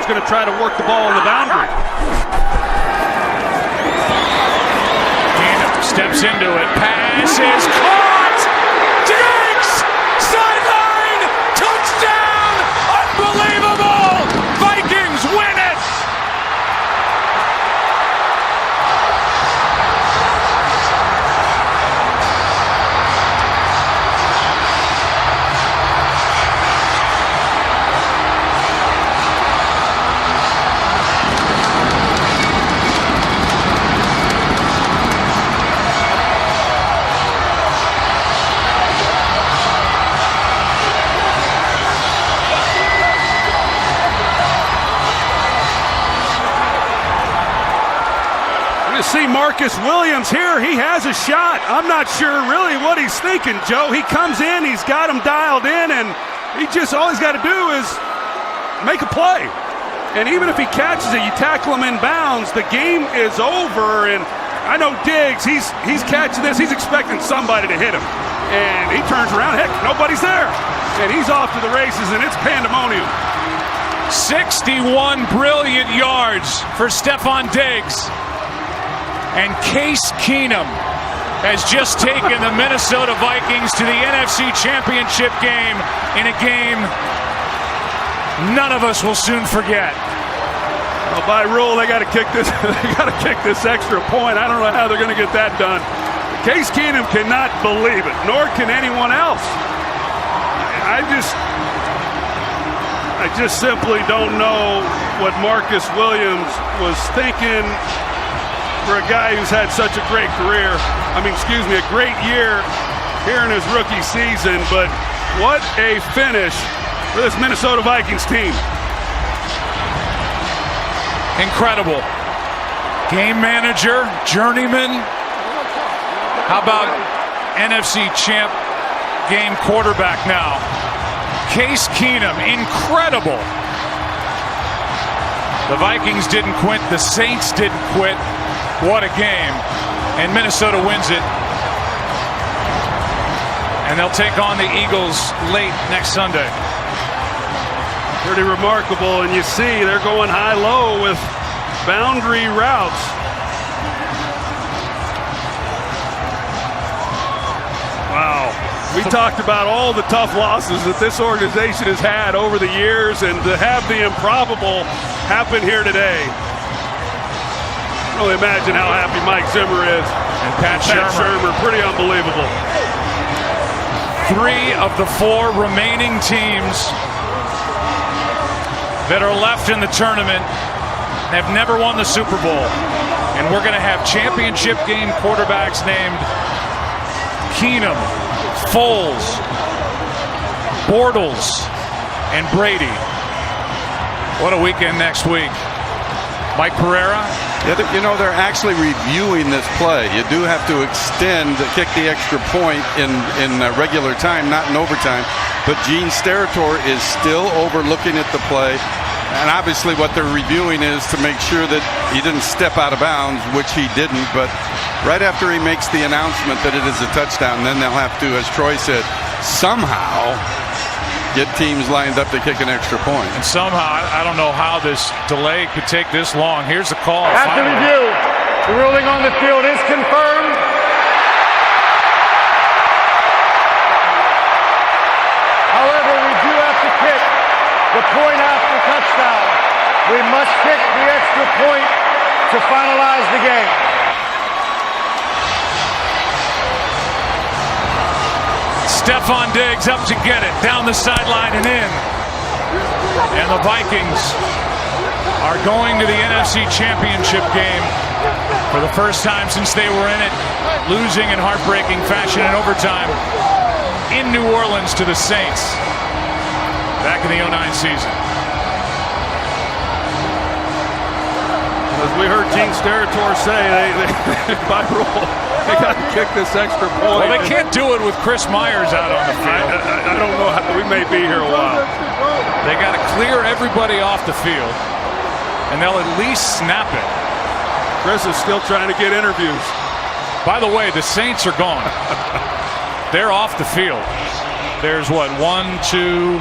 going to try to work the ball on the boundary. Keenum steps into it. Pass is caught. Diggs! Sideline! Touchdown! Unbelievable! Vikings win it! See Marcus Williams here. He has a shot. I'm not sure really what he's thinking, Joe. He comes in, he's got him dialed in, and all he's got to do is make a play. And even if he catches it, you tackle him in bounds, the game is over. And I know Diggs, he's catching this, he's expecting somebody to hit him. And he turns around, heck, nobody's there. And he's off to the races, and it's pandemonium. 61 brilliant yards for Stephon Diggs. And Case Keenum has just taken the Minnesota Vikings to the NFC Championship game in a game none of us will soon forget. Well, by rule, they got to kick this. They got to kick this extra point. I don't know how they're going to get that done. Case Keenum cannot believe it, nor can anyone else. I just simply don't know what Marcus Williams was thinking. For a guy who's had such a great career, a great year here in his rookie season, but what a finish for this Minnesota Vikings team. Incredible. Game manager, journeyman. How about NFC champ game quarterback now? Case Keenum, incredible. The Vikings didn't quit, the Saints didn't quit. What a game. And Minnesota wins it. And they'll take on the Eagles late next Sunday. Pretty remarkable. And you see they're going high-low with boundary routes. Wow. We talked about all the tough losses that this organization has had over the years, and to have the improbable happen here today. Really imagine how happy Mike Zimmer is. And Pat Shurmur. Pretty unbelievable. 3 of the 4 remaining teams that are left in the tournament have never won the Super Bowl. And we're going to have championship game quarterbacks named Keenum, Foles, Bortles, and Brady. What a weekend next week. Mike Pereira. Yeah, they're actually reviewing this play. You do have to kick the extra point in regular time, not in overtime. But Gene Steratore is still overlooking at the play. And obviously what they're reviewing is to make sure that he didn't step out of bounds, which he didn't. But right after he makes the announcement that it is a touchdown, then they'll have to, as Troy said, somehow get teams lined up to kick an extra point. And somehow, I don't know how this delay could take this long. Here's the call. After review, the ruling on the field is confirmed. However, we do have to kick the point after touchdown. We must kick the extra point to finalize the game. Stephon Diggs up to get it, down the sideline and in. And the Vikings are going to the NFC Championship game for the first time since they were in it, losing in heartbreaking fashion in overtime in New Orleans to the Saints back in the 2009 season. As we heard Gene Steratore say, they by rule, they got to kick this extra point. Well, they can't do it with Chris Myers out on the field. I don't know how, we may be here a while. They got to clear everybody off the field, and they'll at least snap it. Chris is still trying to get interviews. By the way, the Saints are gone. They're off the field. There's what, 1, 2,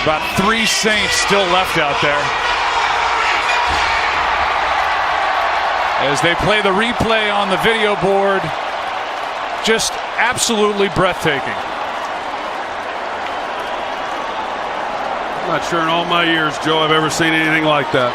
About 3 Saints still left out there. As they play the replay on the video board, just absolutely breathtaking. I'm not sure in all my years, Joe, I've ever seen anything like that.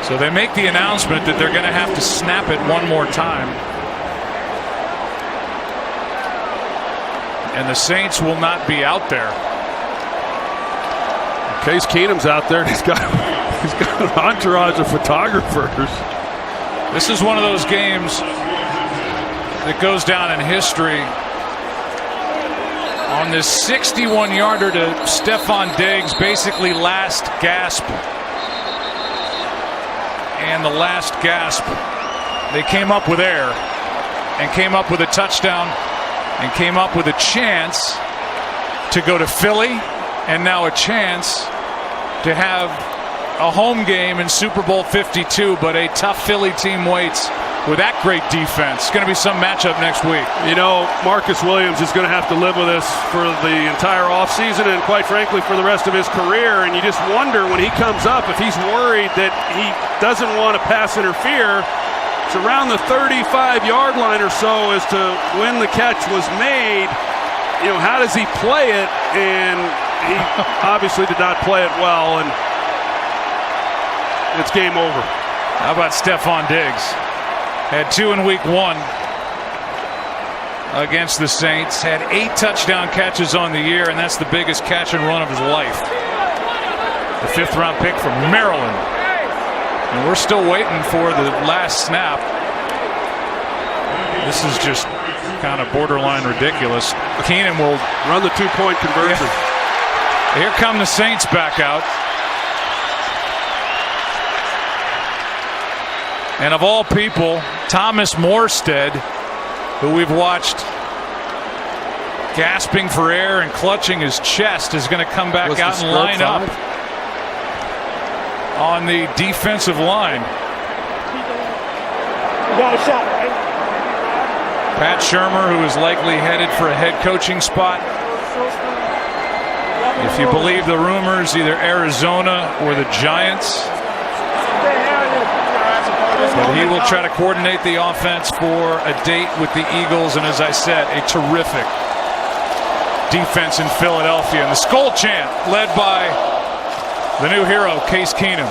So they make the announcement that they're going to have to snap it one more time. And the Saints will not be out there. Case Keenum's out there. He's got an entourage of photographers. This is one of those games that goes down in history. On this 61-yarder to Stephon Diggs, basically last gasp. And the last gasp, they came up with air and came up with a touchdown and came up with a chance to go to Philly, and now a chance to have a home game in Super Bowl 52, but a tough Philly team waits with that great defense. It's going to be some matchup next week. You know, Marcus Williams is going to have to live with this for the entire offseason and, quite frankly, for the rest of his career. And you just wonder when he comes up if he's worried that he doesn't want to pass interfere. It's around the 35-yard line or so as to when the catch was made. You know, how does he play it? And he obviously did not play it well, and it's game over. How about Stephon Diggs? Had 2 in week 1 against the Saints. Had 8 touchdown catches on the year, and that's the biggest catch and run of his life. The 5th-round pick from Maryland. And we're still waiting for the last snap. This is just kind of borderline ridiculous. Keenum will run the 2-point conversion. Yeah. Here come the Saints back out. And of all people, Thomas Morstead, who we've watched gasping for air and clutching his chest, is going to come back out and line up on the defensive line. Pat Shurmur, who is likely headed for a head coaching spot. If you believe the rumors, either Arizona or the Giants. But he will try to coordinate the offense for a date with the Eagles, and as I said, a terrific defense in Philadelphia. And the Skull Chant led by the new hero, Case Keenum.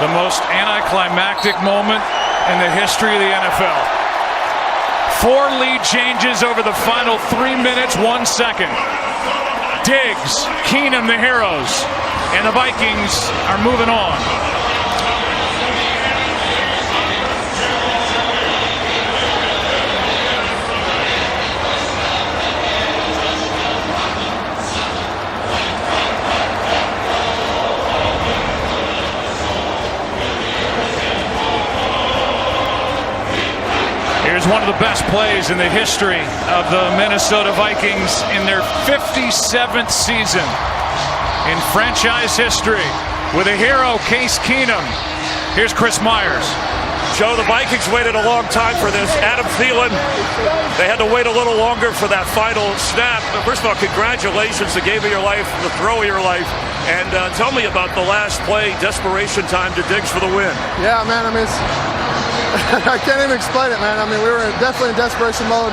The most anticlimactic moment in the history of the NFL. 4 lead changes over the final 3 minutes, 1 second. Diggs, Keenum, the heroes, and the Vikings are moving on. Here's one of the best plays in the history of the Minnesota Vikings in their 57th season in franchise history with a hero, Case Keenum. Here's Chris Myers. Joe, the Vikings waited a long time for this. Adam Thielen, they had to wait a little longer for that final snap. First of all, congratulations, the game of your life, the throw of your life. And tell me about the last play, desperation time to Diggs for the win. Yeah, man, I mean, I can't even explain it, man. I mean, we were definitely in desperation mode.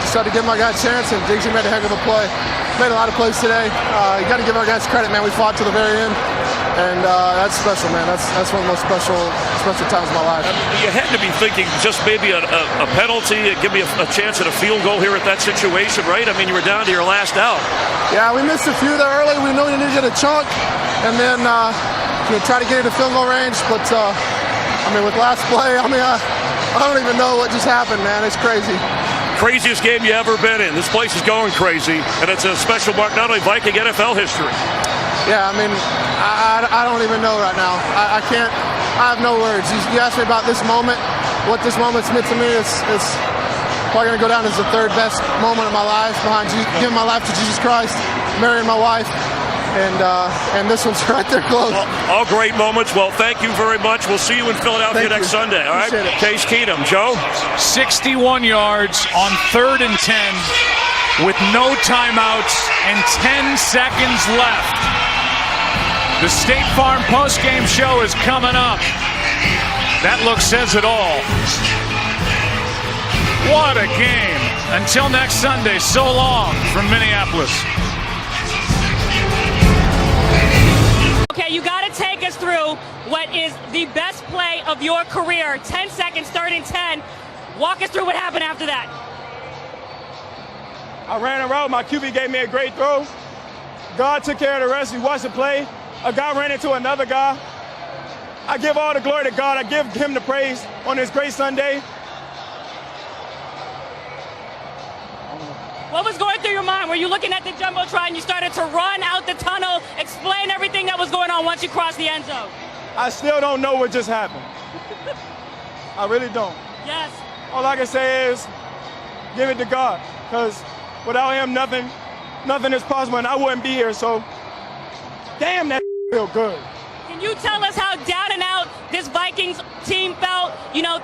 Just tried to give my guy a chance, and Diggsy made a heck of a play. Made a lot of plays today. You got to give our guys credit, man. We fought to the very end, and that's special, man. That's one of the most special times of my life. You had to be thinking just maybe a penalty, give me a chance at a field goal here at that situation, right? I mean, you were down to your last out. Yeah, we missed a few there early. We knew we needed to get a chunk, and then try to get into field goal range, but. I mean, with last play, I don't even know what just happened, man. It's crazy. Craziest game you ever been in. This place is going crazy, and it's a special mark, not only Viking NFL history. Yeah, I mean, I don't even know right now. I can't. I have no words. You asked me about this moment. what this moment's meant to me. It's probably going to go down as the third best moment of my life behind giving my life to Jesus Christ, marrying my wife, and this one's right there close. All great moments. Well, thank you very much. We'll see you in Philadelphia next Sunday. All right, Case Keenum. Joe? 61 yards on 3rd and 10 with no timeouts and 10 seconds left. The State Farm postgame show is coming up. That look says it all. What a game. Until next Sunday, so long from Minneapolis. Okay, you got to take us through what is the best play of your career. 10 seconds, 3rd and 10. Walk us through what happened after that. I ran a route. My QB gave me a great throw. God took care of the rest. He watched the play. A guy ran into another guy. I give all the glory to God. I give him the praise on this great Sunday. What was going through your mind? Were you looking at the Jumbotron? You started to run out the tunnel. Explain everything that was going on once you crossed the end zone. I still don't know what just happened. I really don't. Yes. All I can say is give it to God, because without him, nothing is possible, and I wouldn't be here. So, damn, that feel good. Can you tell us how down and out this Vikings team felt,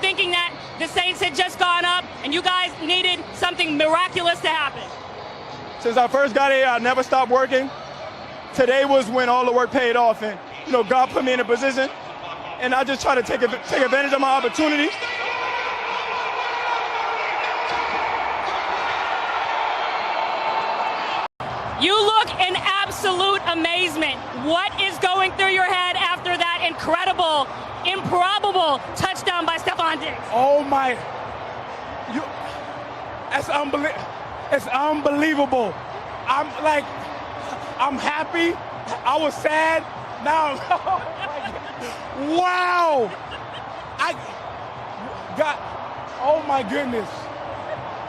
thinking that the Saints had just gone up and you guys needed something miraculous to happen? Since I first got here, I never stopped working. Today was when all the work paid off, and God put me in a position, and I just try to take advantage of my opportunity. You look in absolute amazement. What is going through your head after that incredible, improbable touchdown by Stephon Diggs? Oh my, it's unbelievable. I'm happy. I was sad. Now, wow. Oh my goodness.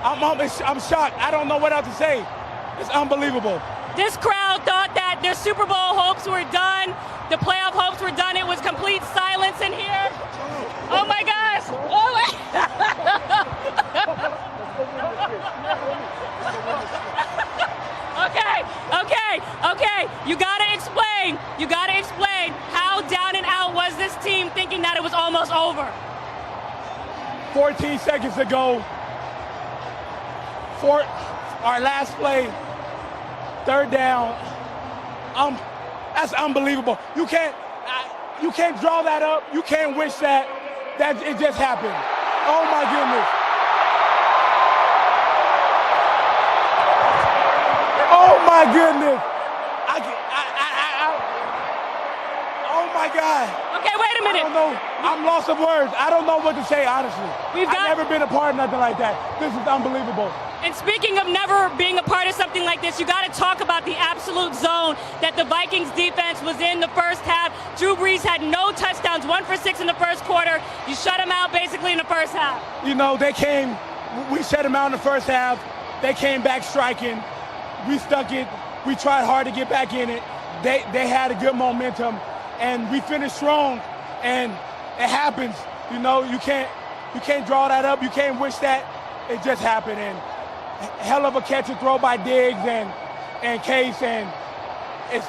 I'm shocked. I don't know what else to say. It's unbelievable. This crowd thought that their Super Bowl hopes were done. The playoff hopes were done. It was complete silence in here. Oh my gosh. Oh my. Okay. You gotta explain how down and out was this team thinking that it was almost over? 14 seconds ago, for our last play, 3rd down. That's unbelievable. You can't draw that up. You can't wish that it just happened. Oh my goodness. Oh my goodness. Oh my God. Okay, wait a minute. I don't know. I'm lost of words. I don't know what to say, honestly. I've never been a part of nothing like that. This is unbelievable. And speaking of never being a part of something like this, you got to talk about the absolute zone that the Vikings defense was in the first half. Drew Brees had no touchdowns, 1 for 6 in the first quarter. You shut him out basically in the first half. We shut him out in the first half. They came back striking. We stuck it. We tried hard to get back in it. They had a good momentum, and we finished strong. And it happens. You can't draw that up. You can't wish that. It just happened. And hell of a catch and throw by Diggs and Case, and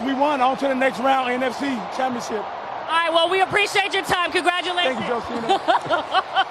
we won. On to the next round, NFC Championship. All right, well, we appreciate your time. Congratulations. Thank you, Josina.